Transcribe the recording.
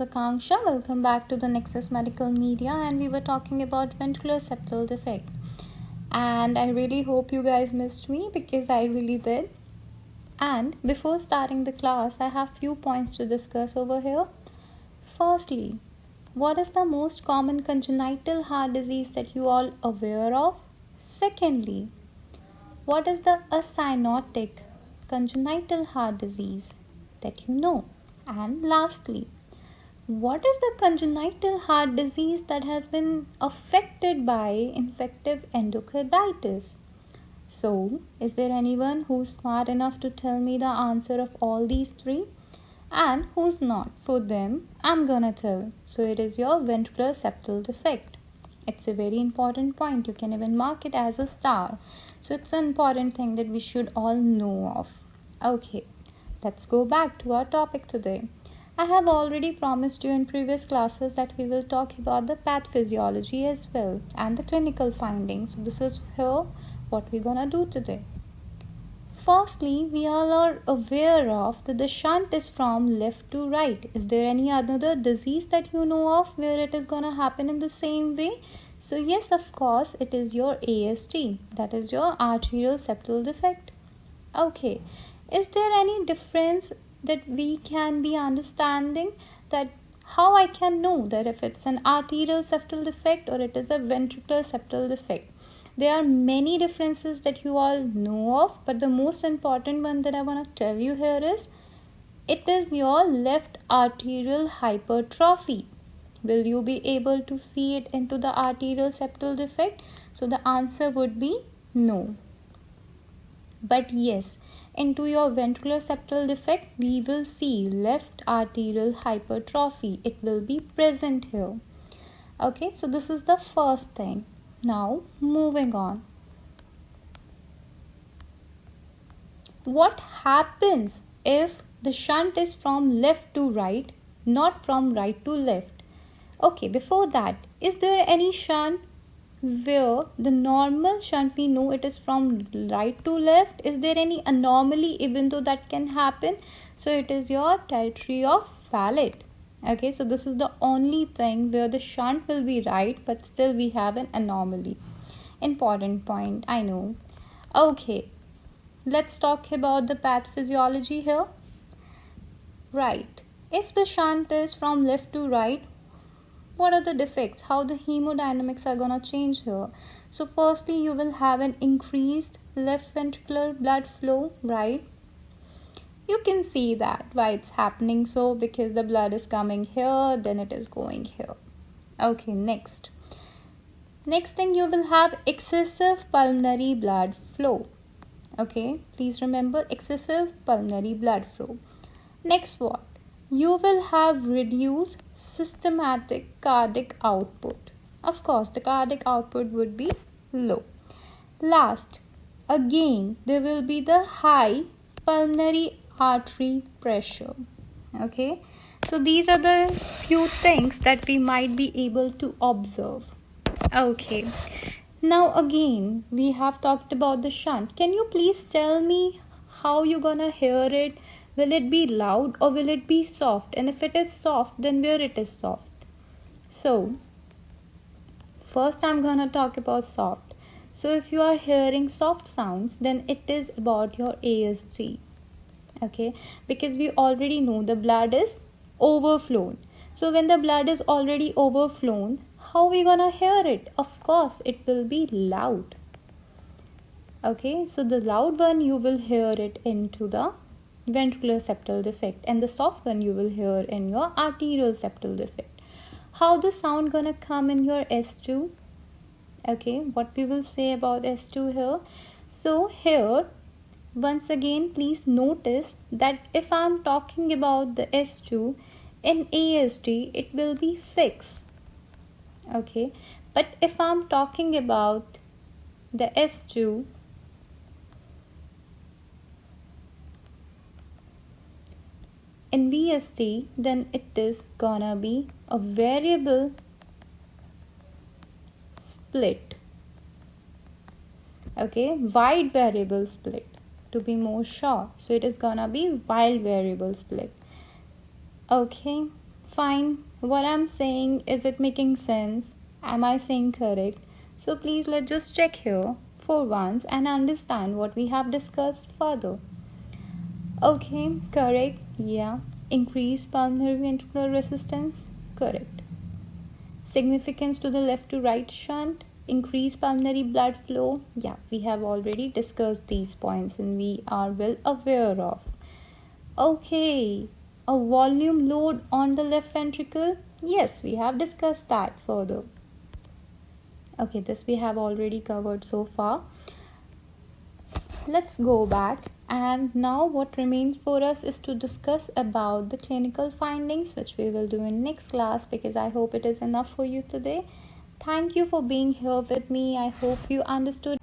Akanksha. Welcome back to the Nexus Medical Media, and we were talking about ventricular septal defect. And I really hope you guys missed me because I really did. And before starting the class, I have few points to discuss over here. Firstly, what is the most common congenital heart disease that you all aware of? Secondly, what is the acyanotic congenital heart disease that you know? And lastly, what is the congenital heart disease that has been affected by infective endocarditis? So, is there anyone who's smart enough to tell me the answer of all these three? And who's not? For them, I'm gonna tell. So, it is your ventricular septal defect. It's a very important point. You can even mark it as a star. So, it's an important thing that we should all know of. Okay, let's go back to our topic today. I have already promised you in previous classes that we will talk about the pathophysiology as well and the clinical findings. So this is here what we're gonna do today. Firstly, we all are aware of that the shunt is from left to right. Is there any other disease that you know of where it is gonna happen in the same way? So yes, of course, it is your ASD, that is your arterial septal defect. Okay, is there any difference that we can be understanding that how I can know that if it's an arterial septal defect or it is a ventricular septal defect? There are many differences that you all know of, but the most important one that I want to tell you here is it is your left arterial hypertrophy. Will you be able to see it into the arterial septal defect? So the answer would be no. But yes, into your ventricular septal defect, we will see left arterial hypertrophy. It will be present here. Okay, so this is the first thing. Now, moving on. What happens if the shunt is from left to right, not from right to left? Okay, before that, is there any shunt where the normal shunt we know it is from right to left? Is there any anomaly even though that can happen? So it is your territory of Fallot. Okay, so this is the only thing where the shunt will be right, but still we have an anomaly. Important point, I know. Okay, let's talk about the pathophysiology here. Right, if the shunt is from left to right, what are the defects? How the hemodynamics are gonna change here? So firstly, you will have an increased left ventricular blood flow, right? You can see that why it's happening so, because the blood is coming here, then it is going here. Okay, next thing, you will have excessive pulmonary blood flow. Okay, please remember excessive pulmonary blood flow. Next, what? You will have reduced systematic cardiac output. Of course, the cardiac output would be low. Last, again, there will be the high pulmonary artery pressure. Okay, so these are the few things that we might be able to observe. Okay, now again, we have talked about the shunt. Can you please tell me how you're gonna hear it? Will it be loud or will it be soft? And if it is soft, then where it is soft? So, first I'm gonna talk about soft. So if you are hearing soft sounds, then it is about your ASG. Okay, because we already know the blood is overflown. So when the blood is already overflown, how are we gonna hear it? Of course, it will be loud. Okay, so the loud one you will hear it into the ventricular septal defect, and the soft one you will hear in your arterial septal defect. How the sound gonna come in your S2? Okay, what we will say about S2 here? So here, once again, please notice that if I'm talking about the S2 in ASD, it will be fixed. Okay, but if I'm talking about the S2 in VSD, then it is gonna be a variable split. Okay, wide variable split to be more sure. So it is gonna be wide variable split. Okay, Fine. What I'm saying, is it making sense? Am I saying correct? So please let's just check here for once and understand what we have discussed further. Okay, correct. Yeah. Increase pulmonary ventricular resistance. Correct. Significance to the left to right shunt. Increase pulmonary blood flow. Yeah, we have already discussed these points and we are well aware of. Okay, a volume load on the left ventricle. Yes, we have discussed that further. Okay, this we have already covered so far. Let's go back, and now what remains for us is to discuss about the clinical findings, which we will do in next class, because I hope it is enough for you today. Thank you for being here with me. I hope you understood